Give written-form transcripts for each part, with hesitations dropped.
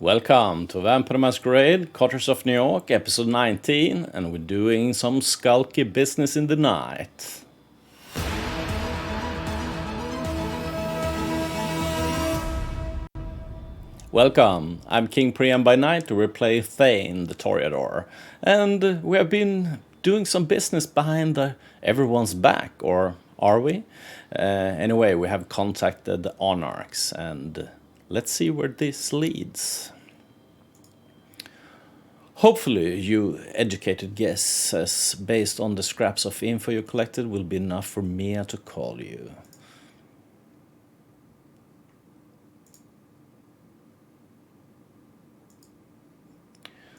Welcome to Vampire Masquerade, Coteries of New York, episode 19, and we're doing some skulky business in the night. Welcome, I'm King Priam by night, we play Thane, the Toreador, and we have been doing some business behind everyone's back, or are we? Anyway, we have contacted the Onarchs, and let's see where this leads. Hopefully, you educated guesses based on the scraps of info you collected will be enough for Mia to call you.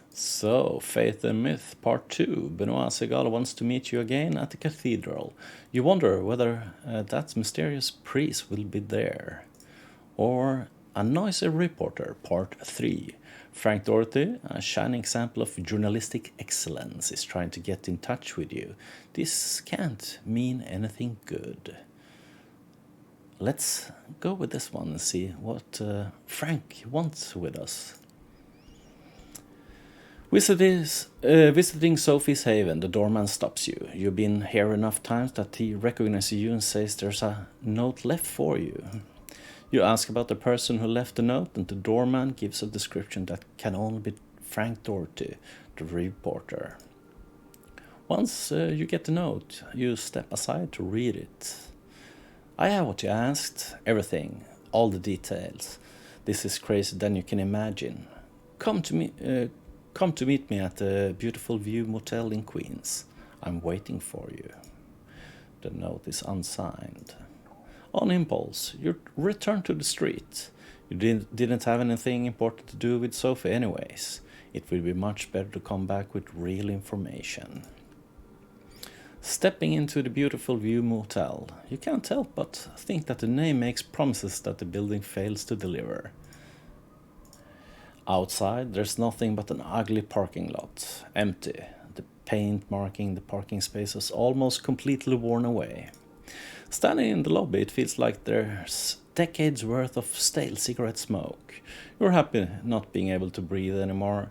So, Faith and Myth Part 2. Benoit Segal wants to meet you again at the cathedral. You wonder whether that mysterious priest will be there. Or A Noisy Reporter Part 3. Frank Doherty, a shining example of journalistic excellence, is trying to get in touch with you. This can't mean anything good. Let's go with this one and see what Frank wants with us. Visiting Sophie's Haven, the doorman stops you. You've been here enough times that he recognizes you and says there's a note left for you. You ask about the person who left the note, and the doorman gives a description that can only be Frank Doherty, the reporter. Once you get the note, you step aside to read it. I have what you asked, everything, all the details. This is crazier than you can imagine. Come to meet me at the Beautiful View Motel in Queens. I'm waiting for you. The note is unsigned. On impulse, you return to the street. You didn't have anything important to do with Sophie anyways. It will be much better to come back with real information. Stepping into the Beautiful View Motel, you can't help but think that the name makes promises that the building fails to deliver. Outside, there's nothing but an ugly parking lot, empty. The paint marking the parking spaces almost completely worn away. Standing in the lobby, it feels like there's decades worth of stale cigarette smoke. You're happy not being able to breathe anymore.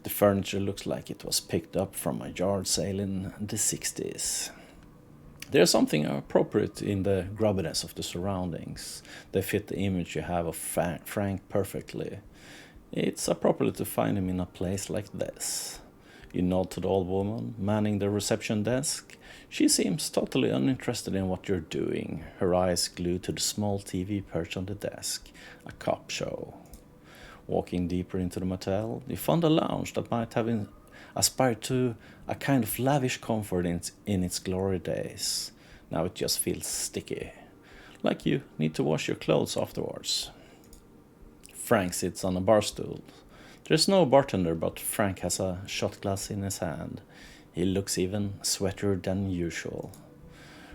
The furniture looks like it was picked up from a yard sale in the 60s. There's something appropriate in the grubbiness of the surroundings. They fit the image you have of Frank perfectly. It's appropriate to find him in a place like this. You nod to the old woman, manning the reception desk. She seems totally uninterested in what you're doing, her eyes glued to the small TV perched on the desk. A cop show. Walking deeper into the motel, you found a lounge that might have aspired to a kind of lavish comfort in its glory days. Now it just feels sticky, like you need to wash your clothes afterwards. Frank sits on a bar stool. There's no bartender, but Frank has a shot glass in his hand. He looks even sweatier than usual.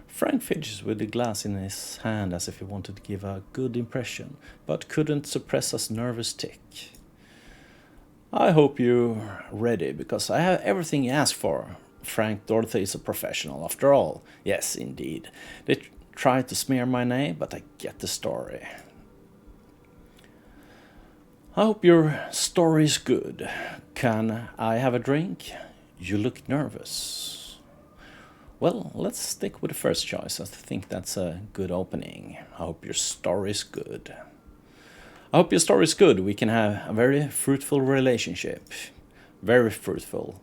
Frank fidgets with the glass in his hand as if he wanted to give a good impression, but couldn't suppress a nervous tick. I hope you're ready, because I have everything you asked for. Frank Doherty is a professional, after all. Yes, indeed. They tried to smear my name, but I get the story. I hope your story is good. Can I have a drink? You look nervous. Well, let's stick with the first choice. I think that's a good opening. I hope your story is good. I hope your story is good. We can have a very fruitful relationship. Very fruitful.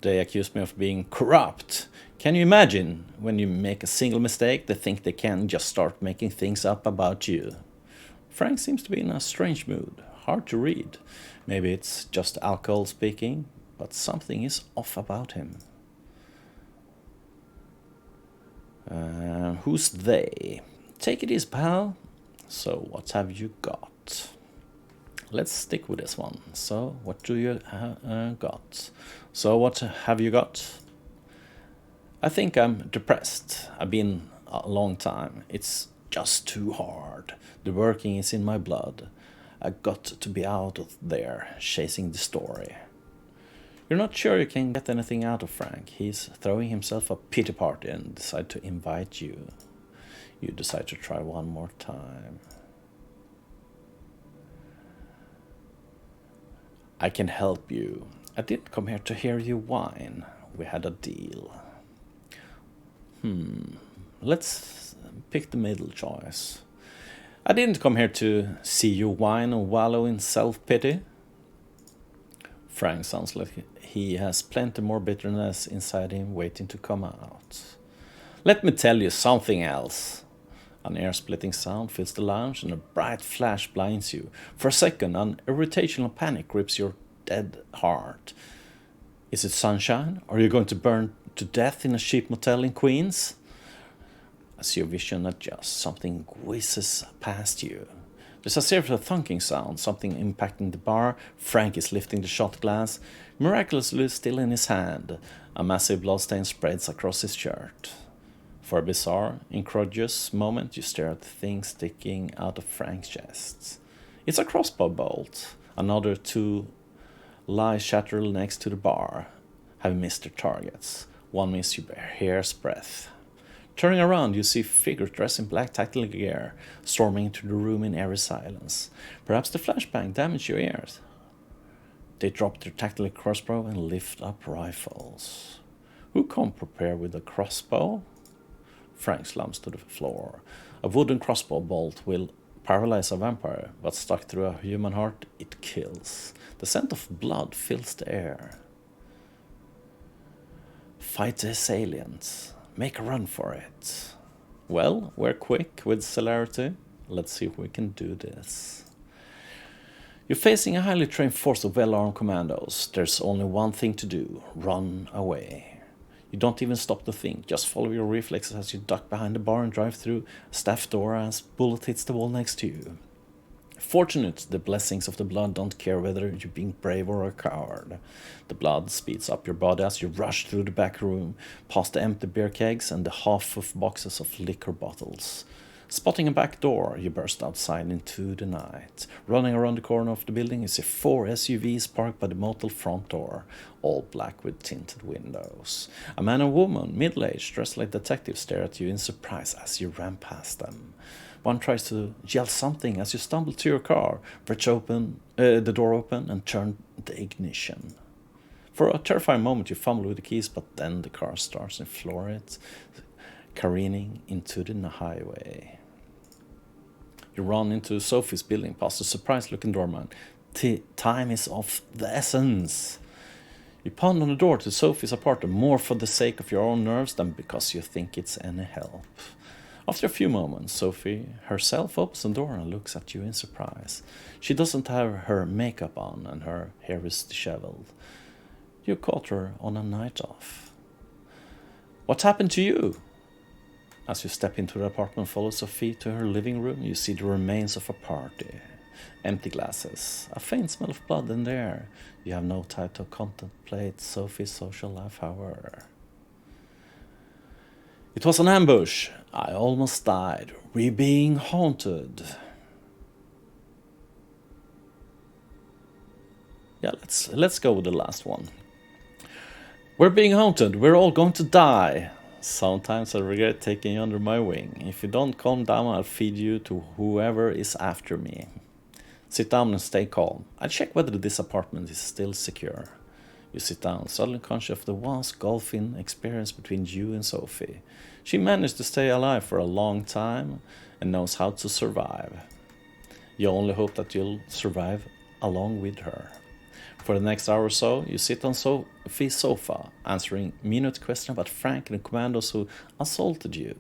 They accuse me of being corrupt. Can you imagine? When you make a single mistake, they think they can just start making things up about you. Frank seems to be in a strange mood. Hard to read. Maybe it's just alcohol speaking, but something is off about him. Who's they? Take it easy, pal. So, what have you got? Let's stick with this one. So, what do you got? So, what have you got? I think I'm depressed. I've been a long time. It's just too hard. The working is in my blood. I got to be out of there, chasing the story. You're not sure you can get anything out of Frank. He's throwing himself a pity party and decides to invite you. You decide to try one more time. I can help you. I didn't come here to hear you whine. We had a deal. Let's pick the middle choice. I didn't come here to see you whine and wallow in self-pity. Frank sounds like he has plenty more bitterness inside him waiting to come out. Let me tell you something else. An ear-splitting sound fills the lounge and a bright flash blinds you. For a second, an irritational panic grips your dead heart. Is it sunshine? Are you going to burn to death in a cheap motel in Queens? As your vision adjusts, something whizzes past you. There's a series of thunking sounds, something impacting the bar. Frank is lifting the shot glass, miraculously still in his hand. A massive bloodstain spreads across his shirt. For a bizarre, incredulous moment, you stare at the thing sticking out of Frank's chest. It's a crossbow bolt. Another two lie shattered next to the bar. Have missed their targets. One miss you by a hair's breadth. Turning around, you see figures dressed in black tactical gear, storming into the room in eerie silence. Perhaps the flashbang damaged your ears. They drop their tactical crossbow and lift up rifles. Who come prepared with a crossbow? Frank slumps to the floor. A wooden crossbow bolt will paralyze a vampire, but stuck through a human heart, it kills. The scent of blood fills the air. Fight the assailants. Make a run for it. Well, we're quick with celerity. Let's see if we can do this. You're facing a highly trained force of well-armed commandos. There's only one thing to do. Run away. You don't even stop to think. Just follow your reflexes as you duck behind the bar and drive through a staff door as bullet hits the wall next to you. Fortunate, the blessings of the blood don't care whether you're being brave or a coward. The blood speeds up your body as you rush through the back room, past the empty beer kegs and the half of boxes of liquor bottles. Spotting a back door, you burst outside into the night. Running around the corner of the building, you see 4 SUVs parked by the motel front door, all black with tinted windows. A man and woman, middle-aged, dressed like detectives, stare at you in surprise as you ram past them. One tries to yell something as you stumble to your car, wrench open the door open and turn the ignition. For a terrifying moment you fumble with the keys, but then the car starts and floor it, careening into the highway. You run into Sophie's building past a surprised-looking doorman. Time is of the essence. You pound on the door to Sophie's apartment more for the sake of your own nerves than because you think it's any help. After a few moments, Sophie herself opens the door and looks at you in surprise. She doesn't have her makeup on and her hair is disheveled. You caught her on a night off. What happened to you? As you step into the apartment and follow Sophie to her living room, you see the remains of a party. Empty glasses, a faint smell of blood in the air. You have no time to contemplate Sophie's social life, however. It was an ambush. I almost died. We're being haunted. Yeah, let's go with the last one. We're being haunted. We're all going to die. Sometimes I regret taking you under my wing. If you don't calm down, I'll feed you to whoever is after me. Sit down and stay calm. I'll check whether this apartment is still secure. You sit down, suddenly conscious of the once golfing experience between you and Sophie. She managed to stay alive for a long time and knows how to survive. You only hope that you'll survive along with her. For the next hour or so, you sit on Sophie's sofa, answering minute questions about Frank and the commandos who assaulted you.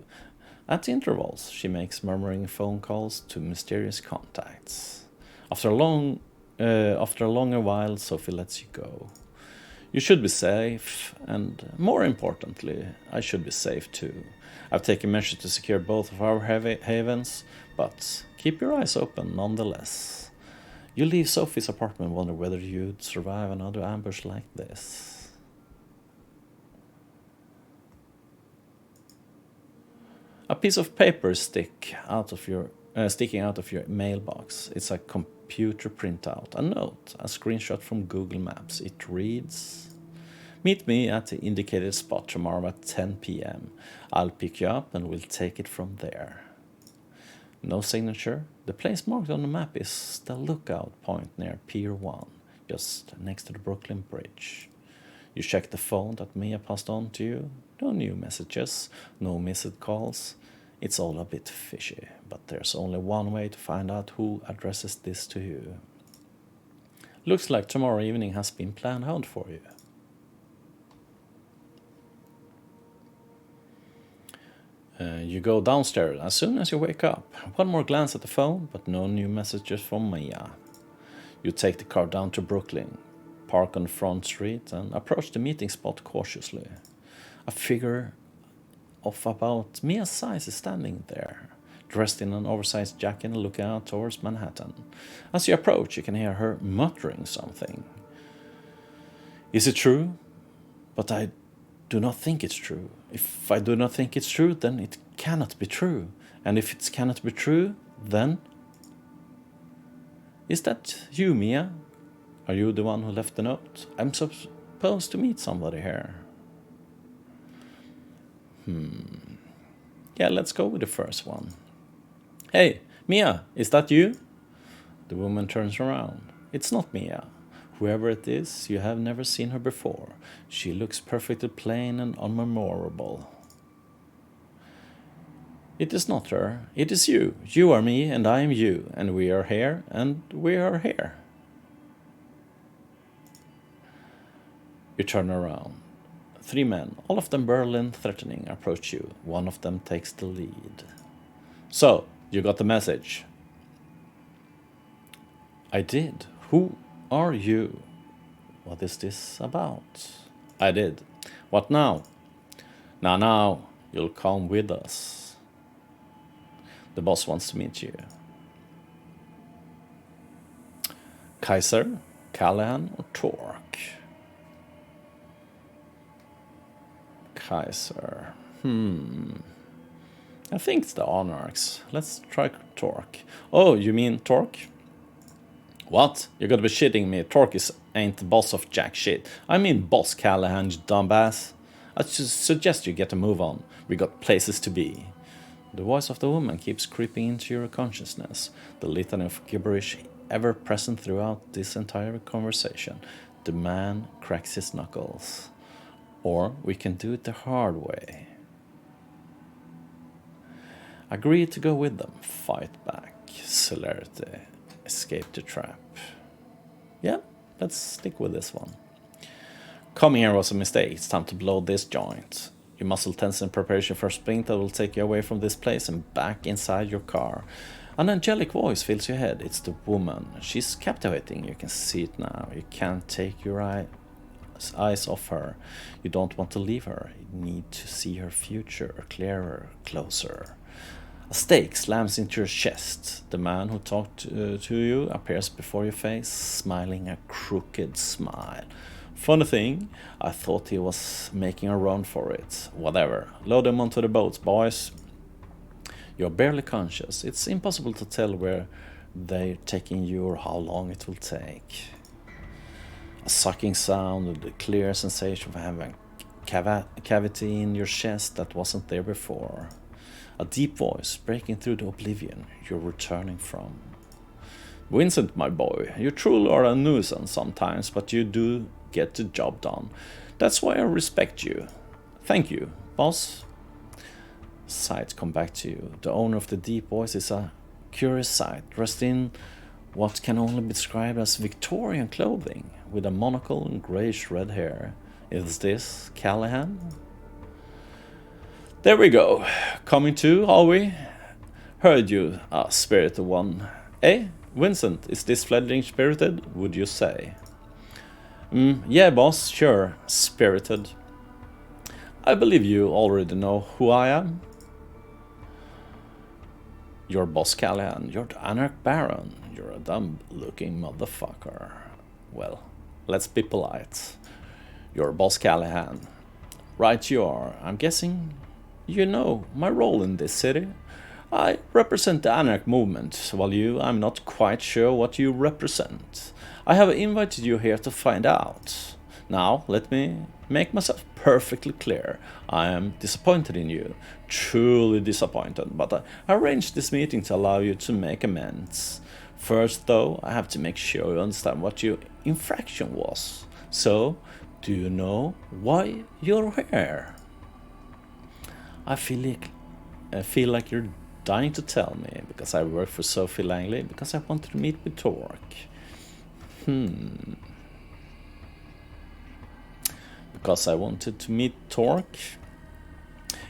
At intervals, she makes murmuring phone calls to mysterious contacts. After a longer while, Sophie lets you go. You should be safe, and more importantly, I should be safe too. I've taken measures to secure both of our havens, but keep your eyes open nonetheless. You leave Sophie's apartment and wonder whether you'd survive another ambush like this. A piece of paper sticking out of your mailbox. It's a computer printout, a note, a screenshot from Google Maps. It reads, "Meet me at the indicated spot tomorrow at 10 p.m. I'll pick you up and we'll take it from there." No signature. The place marked on the map is the lookout point near Pier 1. just next to the Brooklyn Bridge. You check the phone that Mia passed on to you. No new messages, no missed calls. It's all a bit fishy, but there's only one way to find out who addresses this to you. Looks like tomorrow evening has been planned out for you. You go downstairs as soon as you wake up. One more glance at the phone, but no new messages from Mia. You take the car down to Brooklyn, park on Front Street, and approach the meeting spot cautiously. A figure of about Mia's size is standing there, dressed in an oversized jacket and looking out towards Manhattan. As you approach, you can hear her muttering something. Is it true? But I do not think it's true. If I do not think it's true, then it cannot be true. And if it cannot be true, then... Is that you, Mia? Are you the one who left the note? I'm supposed to meet somebody here. Yeah, let's go with the first one. Hey, Mia, is that you? The woman turns around. It's not Mia. Whoever it is, you have never seen her before. She looks perfectly plain and unmemorable. It is not her. It is you. You are me, and I am you. And we are here, and we are here. You turn around. 3 men, all of them burly and threatening, approach you. One of them takes the lead. So, you got the message? I did. Who are you? What is this about? I did. What now? Now, you'll come with us. The boss wants to meet you. Kaiser, Callahan, or Torque? Kaiser. I think it's the Anarchs. Let's try Torque. Oh, you mean Torque? What? You gotta be shitting me. Torque ain't the boss of jack shit. I mean boss Callahan, you dumbass. I suggest you get a move on. We got places to be. The voice of the woman keeps creeping into your consciousness. The litany of gibberish ever present throughout this entire conversation. The man cracks his knuckles. Or we can do it the hard way. Agree to go with them. Fight back. Celerity. Escape the trap. Yeah, let's stick with this one. Coming here was a mistake. It's time to blow this joint. You muscle tense in preparation for a sprint that will take you away from this place and back inside your car. An angelic voice fills your head. It's the woman. She's captivating. You can see it now. You can't take your eyes off her. You don't want to leave her. You need to see her future clearer, closer. A stake slams into your chest. The man who talked to you appears before your face, smiling a crooked smile. Funny thing, I thought he was making a run for it. Whatever. Load them onto the boats, boys. You're barely conscious. It's impossible to tell where they're taking you or how long it will take. A sucking sound with the clear sensation of having a cavity in your chest that wasn't there before. A deep voice breaking through the oblivion you're returning from. Vincent, my boy, you truly are a nuisance sometimes, but you do get the job done. That's why I respect you. Thank you, boss. Sights come back to you. The owner of the deep voice is a curious sight, dressed in what can only be described as Victorian clothing, with a monocle and greyish-red hair. Is this Callahan? There we go. Coming to, are we? Heard you, spirited one. Eh, Vincent, is this fledgling spirited, would you say? Yeah, boss, sure, spirited. I believe you already know who I am. You're Boss Callahan. You're the Anarch Baron. You're a dumb-looking motherfucker. Well, let's be polite. You're Boss Callahan. Right you are. I'm guessing you know my role in this city. I represent the Anarch movement, while I'm not quite sure what you represent. I have invited you here to find out. Now, let me make myself perfectly clear. I am disappointed in you, truly disappointed, but I arranged this meeting to allow you to make amends. First, though, I have to make sure you understand what your infraction was. So, do you know why you're here? I feel like you're dying to tell me, because I work for Sophie Langley, because I wanted to meet with Torque. Because I wanted to meet Torque?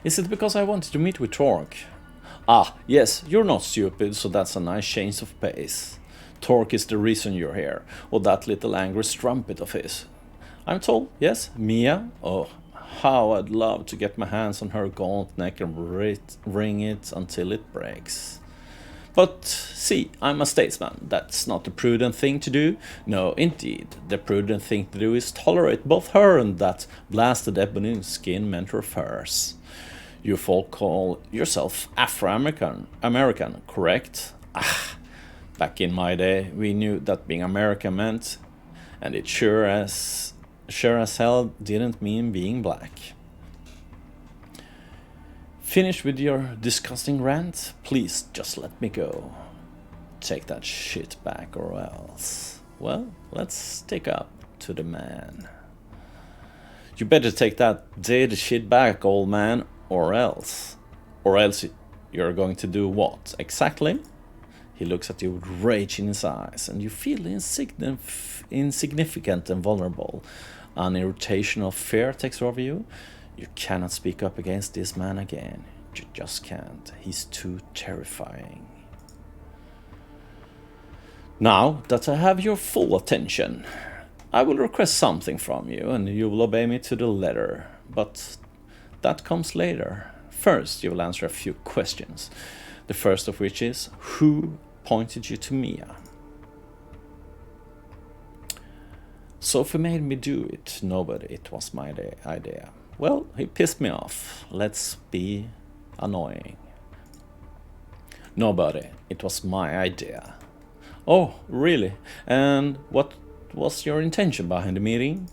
Is it because I wanted to meet with Torque? Ah, yes, you're not stupid, so that's a nice change of pace. Torque is the reason you're here, or that little angry strumpet of his. I'm told, yes, Mia? Oh, how I'd love to get my hands on her gaunt neck and wring it until it breaks. But see, I'm a statesman. That's not the prudent thing to do. No, indeed. The prudent thing to do is tolerate both her and that blasted ebony skin mentor of hers. You folk call yourself Afro-American, correct? Ah, back in my day, we knew that being American meant, and it sure as hell didn't mean being black. Finished with your disgusting rant? Please just let me go. Take that shit back or else. Well, let's stick up to the man. You better take that dead shit back, old man, or else. Or else you're going to do what? Exactly? He looks at you with rage in his eyes, and you feel insignificant and vulnerable. An irritational fear takes over you. You cannot speak up against this man again. You just can't. He's too terrifying. Now that I have your full attention, I will request something from you, and you will obey me to the letter. But that comes later. First, you will answer a few questions. The first of which is, who pointed you to Mia? Sophie made me do it. Nobody. It was my idea. Well, he pissed me off. Let's be annoying. Nobody. It was my idea. Oh, really? And what was your intention behind the meeting?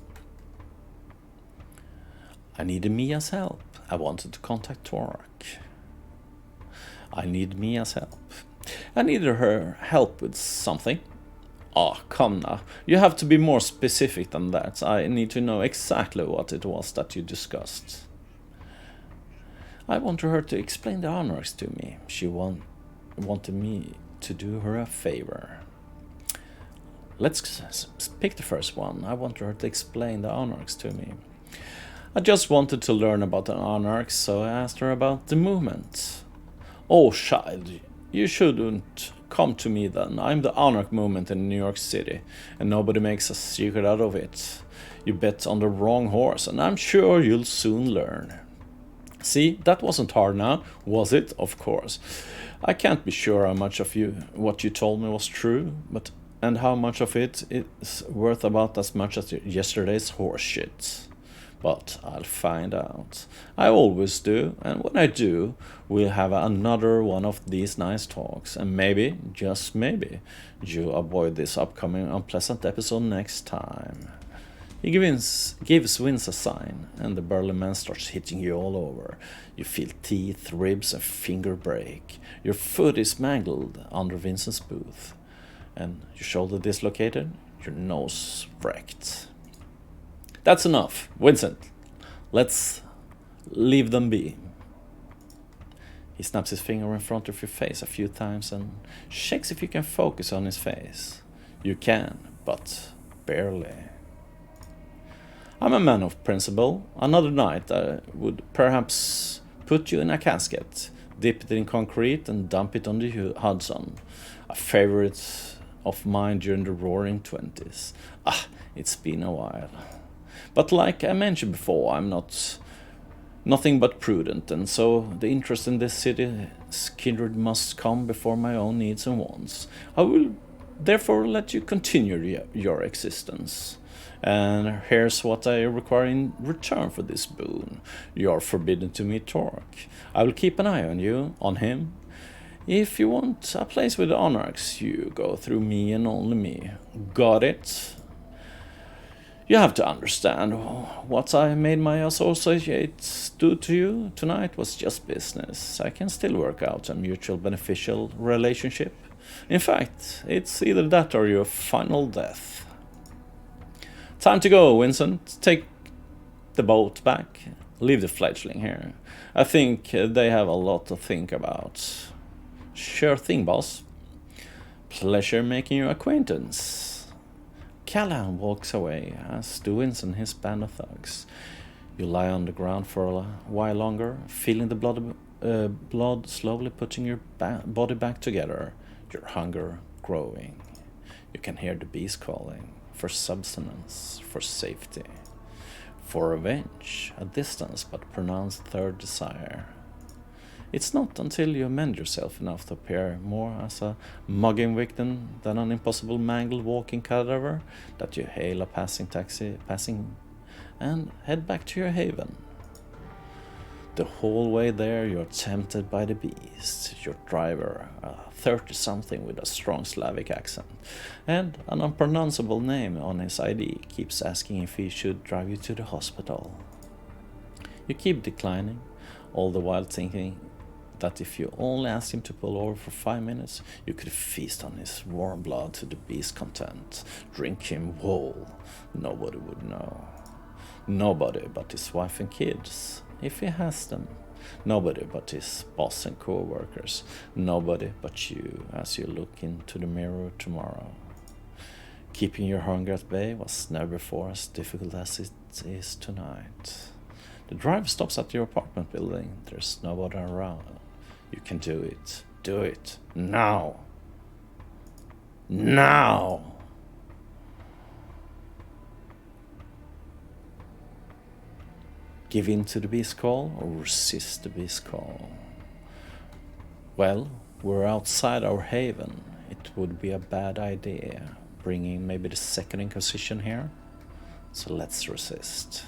I needed Mia's help. I wanted to contact Torque. I need Mia's help. I needed her help with something. Oh, come now. You have to be more specific than that. I need to know exactly what it was that you discussed. I wanted her to explain the honors to me. She wanted me to do her a favor. Let's pick the first one. I wanted her to explain the honors to me. I just wanted to learn about the Anarchs, so I asked her about the movement. Oh, child, you shouldn't come to me then. I'm the Anarch movement in New York City, and nobody makes a secret out of it. You bet on the wrong horse, and I'm sure you'll soon learn. See, that wasn't hard now, was it? Of course. I can't be sure how much of what you told me was true, and how much of it is worth about as much as yesterday's horse shit. But I'll find out. I always do, and when I do, we'll have another one of these nice talks, and maybe, just maybe, you avoid this upcoming unpleasant episode next time. He gives Vince a sign, and the burly man starts hitting you all over. You feel teeth, ribs, and finger break. Your foot is mangled under Vincent's booth, and your shoulder dislocated, your nose wrecked. That's enough, Vincent. Let's leave them be. He snaps his finger in front of your face a few times and checks if you can focus on his face. You can, but barely. I'm a man of principle. Another night I would perhaps put you in a casket, dip it in concrete and dump it on the Hudson. A favorite of mine during the roaring 20s. It's been a while. But like I mentioned before, I'm nothing but prudent, and so the interest in this city's kindred must come before my own needs and wants. I will therefore let you continue your existence. And here's what I require in return for this boon. You are forbidden to meet Torque. I will keep an eye on him. If you want a place with the Anarchs, you go through me and only me. Got it? You have to understand, what I made my associates do to you tonight was just business. I can still work out a mutual beneficial relationship. In fact, it's either that or your final death. Time to go, Vincent. Take the boat back. Leave the fledgling here. I think they have a lot to think about. Sure thing, boss. Pleasure making your acquaintance. Callahan walks away, as do Vincent and his band of thugs. You lie on the ground for a while longer, feeling the blood slowly putting your body back together, your hunger growing. You can hear the bees calling, for subsistence, for safety, for revenge, a distant but pronounced third desire. It's not until you amend yourself enough to appear more as a mugging victim than an impossible mangled walking cadaver that you hail a passing taxi and head back to your haven. The whole way there you're tempted by the beast, your driver, a 30-something with a strong Slavic accent, and an unpronounceable name on his ID, keeps asking if he should drive you to the hospital. You keep declining, all the while thinking that if you only asked him to pull over for 5 minutes, you could feast on his warm blood to the beast's content, drink him whole. Nobody would know. Nobody but his wife and kids, if he has them. Nobody but his boss and co-workers. Nobody but you as you look into the mirror tomorrow. Keeping your hunger at bay was never before as difficult as it is tonight. The drive stops at your apartment building. There's nobody around. You can do it. Do it. Now. Now. Give in to the beast call or resist the beast call? Well, we're outside our haven. It would be a bad idea bringing maybe the second Inquisition here. So let's resist.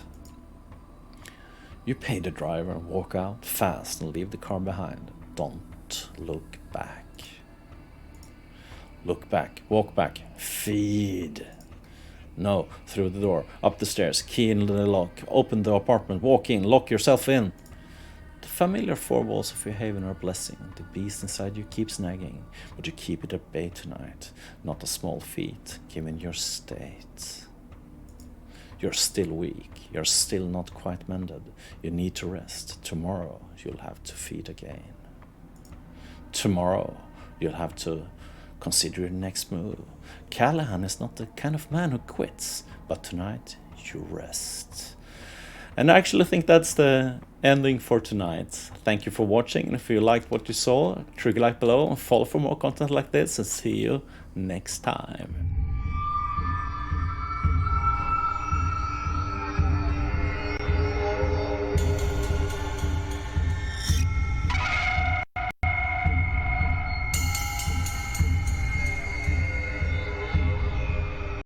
You pay the driver and walk out fast and leave the car behind. Don't look back. Look back, walk back, feed. No, through the door, up the stairs, key in the lock, open the apartment, walk in, lock yourself in. The familiar four walls of your haven are a blessing. The beast inside you keeps nagging, but you keep it at bay tonight. Not a small feat, given your state. You're still weak, you're still not quite mended. You need to rest. Tomorrow you'll have to feed again. Tomorrow you'll have to consider your next move. Callahan is not the kind of man who quits, but tonight you rest. And I actually think that's the ending for tonight. Thank you for watching, and if you liked what you saw, trigger like below and follow for more content like this, and see you next time.